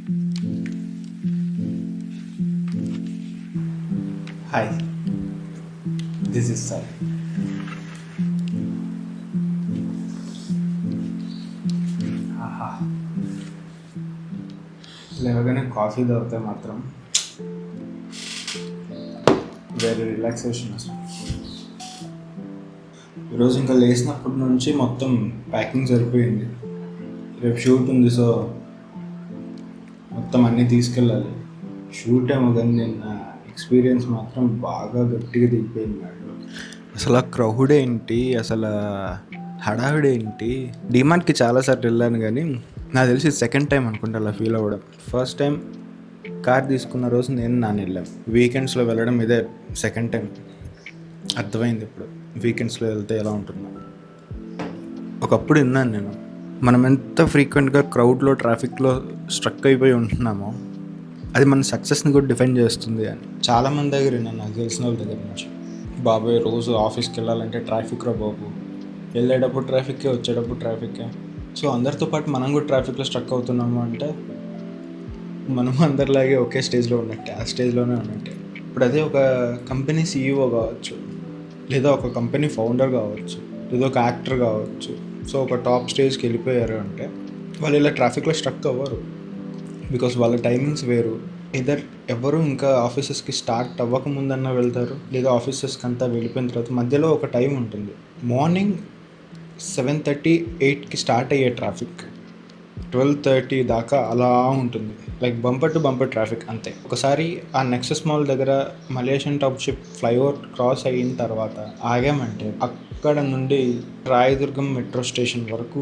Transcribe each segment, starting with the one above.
Hi, this is Sai. ఆహా, లేవగానే coffee తాగితే మాత్రం వేరే రిలాక్సేషన్ అసలు. ఈరోజు ఇంకా లేచినప్పటి నుంచి మొత్తం ప్యాకింగ్ సరిపోయింది. రేపు షూట్ ఉంది, సో మొత్తం అన్నీ తీసుకెళ్ళాలి. షూట్ ఏమో కానీ నిన్న ఎక్స్పీరియన్స్ మాత్రం బాగా గట్టిగా దిగిపోయింది మేడం. అసలు ఆ క్రౌడ్ ఏంటి, అసలు హడావిడి ఏంటి. డిమార్ట్కి చాలాసార్లు వెళ్ళాను కానీ నాకు తెలిసి సెకండ్ టైం అనుకుంటా అలా ఫీల్ అవ్వడం. ఫస్ట్ టైం కార్ తీసుకున్న రోజు నాన్న వెళ్ళాం. వీకెండ్స్లో వెళ్ళడం ఇదే సెకండ్ టైం. అర్థమైంది ఇప్పుడు వీకెండ్స్లో వెళ్తే ఎలా ఉంటుందో. ఒకప్పుడు విన్నాను నేను, మనం ఎంత ఫ్రీక్వెంట్గా క్రౌడ్లో ట్రాఫిక్లో స్ట్రక్ అయిపోయి ఉంటున్నామో అది మన సక్సెస్ని కూడా డిఫైన్ చేస్తుంది అని. చాలామంది దగ్గర విన్నాను, నాకు తెలిసిన వాళ్ళ దగ్గర నుంచి. బాబాయ్ రోజు ఆఫీస్కి వెళ్ళాలంటే ట్రాఫిక్ రా బాబు, వెళ్ళేటప్పుడు ట్రాఫిక్కే, వచ్చేటప్పుడు ట్రాఫిక్కే. సో అందరితో పాటు మనం కూడా ట్రాఫిక్లో స్ట్రక్ అవుతున్నాము అంటే మనం అందరిలాగే ఒకే స్టేజ్లో ఉన్నట్టే, ఆ స్టేజ్లోనే ఉన్నట్టే. ఇప్పుడు అదే ఒక కంపెనీ సీఈఓ కావచ్చు, లేదా ఒక కంపెనీ ఫౌండర్ కావచ్చు, లేదా ఒక యాక్టర్ కావచ్చు. సో ఒక టాప్ స్టేజ్కి వెళ్ళిపోయారు అంటే వాళ్ళు ఇలా ట్రాఫిక్లో స్ట్రక్ అవ్వరు. బికాస్ వాళ్ళ టైమింగ్స్ వేరు. ఇదర్ ఎవరు ఇంకా ఆఫీసెస్కి స్టార్ట్ అవ్వకముందన్నా వెళ్తారు, లేదా ఆఫీసెస్కి అంతా వెళ్ళిపోయిన తర్వాత మధ్యలో ఒక టైం ఉంటుంది. మార్నింగ్ 7:30, 8కి స్టార్ట్ అయ్యే ట్రాఫిక్ 12:30 దాకా అలా ఉంటుంది. Like bumper to bumper traffic అంతే. ఒకసారి ఆ నెక్సస్ మాల్ దగ్గర మలేషియన్ టౌన్షిప్ ఫ్లైఓవర్ క్రాస్ అయిన తర్వాత ఆగామంటే అక్కడ నుండి రాయదుర్గం మెట్రో స్టేషన్ వరకు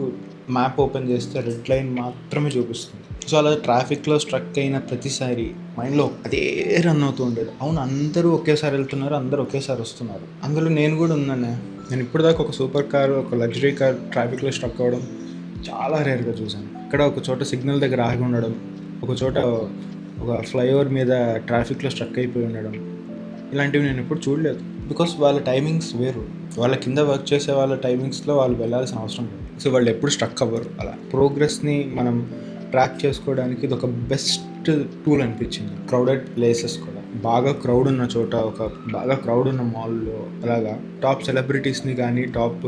మ్యాప్ ఓపెన్ చేస్తే రెడ్ లైన్ మాత్రమే చూపిస్తుంది. సో అలా ట్రాఫిక్లో స్ట్రక్ అయిన ప్రతిసారి మైండ్లో అదే రన్ అవుతూ ఉండేది. అవును, అందరూ ఒకేసారి వెళ్తున్నారు, అందరూ ఒకేసారి వస్తున్నారు. అందులో నేను కూడా ఉన్నాను. నేను ఇప్పుడు దాకా ఒక సూపర్ కార్, ఒక లగ్జరీ కార్ ట్రాఫిక్లో స్ట్రక్ అవ్వడం చాలా రేర్గా చూశాను. ఇక్కడ ఒక చోట సిగ్నల్ దగ్గర ఆగి ఉండడం, ఒక చోట ఒక ఫ్లైఓవర్ మీద ట్రాఫిక్లో స్ట్రక్ అయిపోయి ఉండడం, ఇలాంటివి నేను ఎప్పుడు చూడలేదు. బికాస్ వాళ్ళ టైమింగ్స్ వేరు. వాళ్ళ కింద వర్క్ చేసే వాళ్ళ టైమింగ్స్లో వాళ్ళు వెళ్ళాల్సిన అవసరం లేదు. సో వాళ్ళు ఎప్పుడు స్ట్రక్ అవ్వరు. అలా ప్రోగ్రెస్ని మనం ట్రాక్ చేసుకోవడానికి ఇది ఒక బెస్ట్ టూల్ అనిపించింది. క్రౌడెడ్ ప్లేసెస్ కూడా, బాగా క్రౌడ్ ఉన్న చోట, ఒక బాగా క్రౌడ్ ఉన్న మాల్లో అలాగా టాప్ సెలబ్రిటీస్ని కానీ, టాప్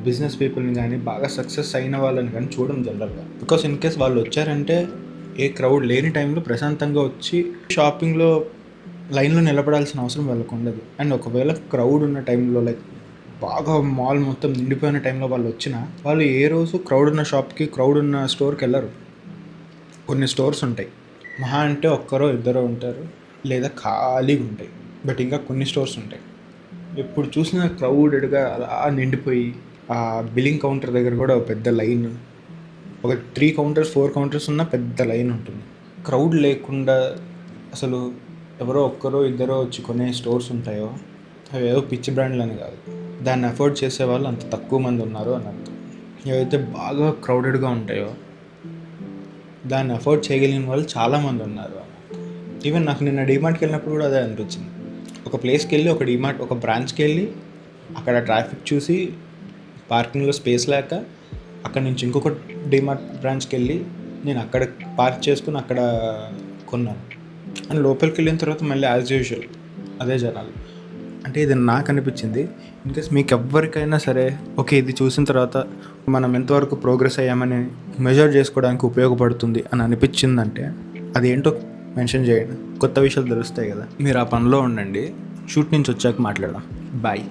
బిజినెస్ పీపుల్ని కానీ, బాగా సక్సెస్ అయిన వాళ్ళని కానీ చూడడం జనరల్గా. బికాస్ ఇన్ కేస్ వాళ్ళు వచ్చారంటే ఏ క్రౌడ్ లేని టైంలో ప్రశాంతంగా వచ్చి షాపింగ్లో లైన్లో నిలబడాల్సిన అవసరం వాళ్ళకు ఉండదు. అండ్ ఒకవేళ క్రౌడ్ ఉన్న టైంలో, లైక్ బాగా మాల్ మొత్తం నిండిపోయిన టైంలో వాళ్ళు వచ్చినా, వాళ్ళు ఏ రోజు క్రౌడ్ ఉన్న షాప్కి, క్రౌడ్ ఉన్న స్టోర్కి వెళ్ళరు. కొన్ని స్టోర్స్ ఉంటాయి, మహా అంటే ఒక్కరో ఇద్దరో ఉంటారు, లేదా ఖాళీగా ఉంటాయి. బట్ ఇంకా కొన్ని స్టోర్స్ ఉంటాయి ఎప్పుడు చూసినా క్రౌడెడ్గా అలా నిండిపోయి, ఆ బిల్లింగ్ కౌంటర్ దగ్గర కూడా ఒక పెద్ద లైన్, ఒక 3 కౌంటర్స్ 4 కౌంటర్స్ ఉన్న పెద్ద లైన్ ఉంటుంది. క్రౌడ్ లేకుండా అసలు ఎవరో ఒక్కరో ఇద్దరో వచ్చి కొనే స్టోర్స్ ఉంటాయో అవి ఏదో పిచ్చి బ్రాండ్లు అని కాదు, దాన్ని అఫోర్డ్ చేసే వాళ్ళు అంత తక్కువ మంది ఉన్నారు అని అర్థం. ఏవైతే బాగా క్రౌడెడ్గా ఉంటాయో దాన్ని అఫోర్డ్ చేయగలిగిన వాళ్ళు చాలామంది ఉన్నారు. ఈవెన్ నాకు నిన్న డిమార్ట్కి వెళ్ళినప్పుడు కూడా అదే అనిపించింది. ఒక ప్లేస్కి వెళ్ళి, ఒక డిమార్ట్, ఒక బ్రాంచ్కి వెళ్ళి అక్కడ ట్రాఫిక్ చూసి పార్కింగ్లో స్పేస్ లేక అక్కడ నుంచి ఇంకొక డిమార్ట్ బ్రాంచ్కి వెళ్ళి నేను అక్కడ పార్క్ చేసుకుని అక్కడ కొన్నాను. అండ్ లోపలికి వెళ్ళిన తర్వాత మళ్ళీ యాజ్ యూజువల్ అదే జనాలు. అంటే ఇది నాకు అనిపించింది. ఇన్కేస్ మీకు ఎవరికైనా సరే ఓకే ఇది చూసిన తర్వాత మనం ఎంతవరకు ప్రోగ్రెస్ అయ్యామని మెజర్ చేసుకోవడానికి ఉపయోగపడుతుంది అని అనిపించిందంటే అదేంటో మెన్షన్ చేయండి. కొత్త విషయాలు తెలుస్తాయి కదా. మీరు ఆ పనిలో ఉండండి. షూట్ నుంచి వచ్చాక మాట్లాడదాం. బాయ్.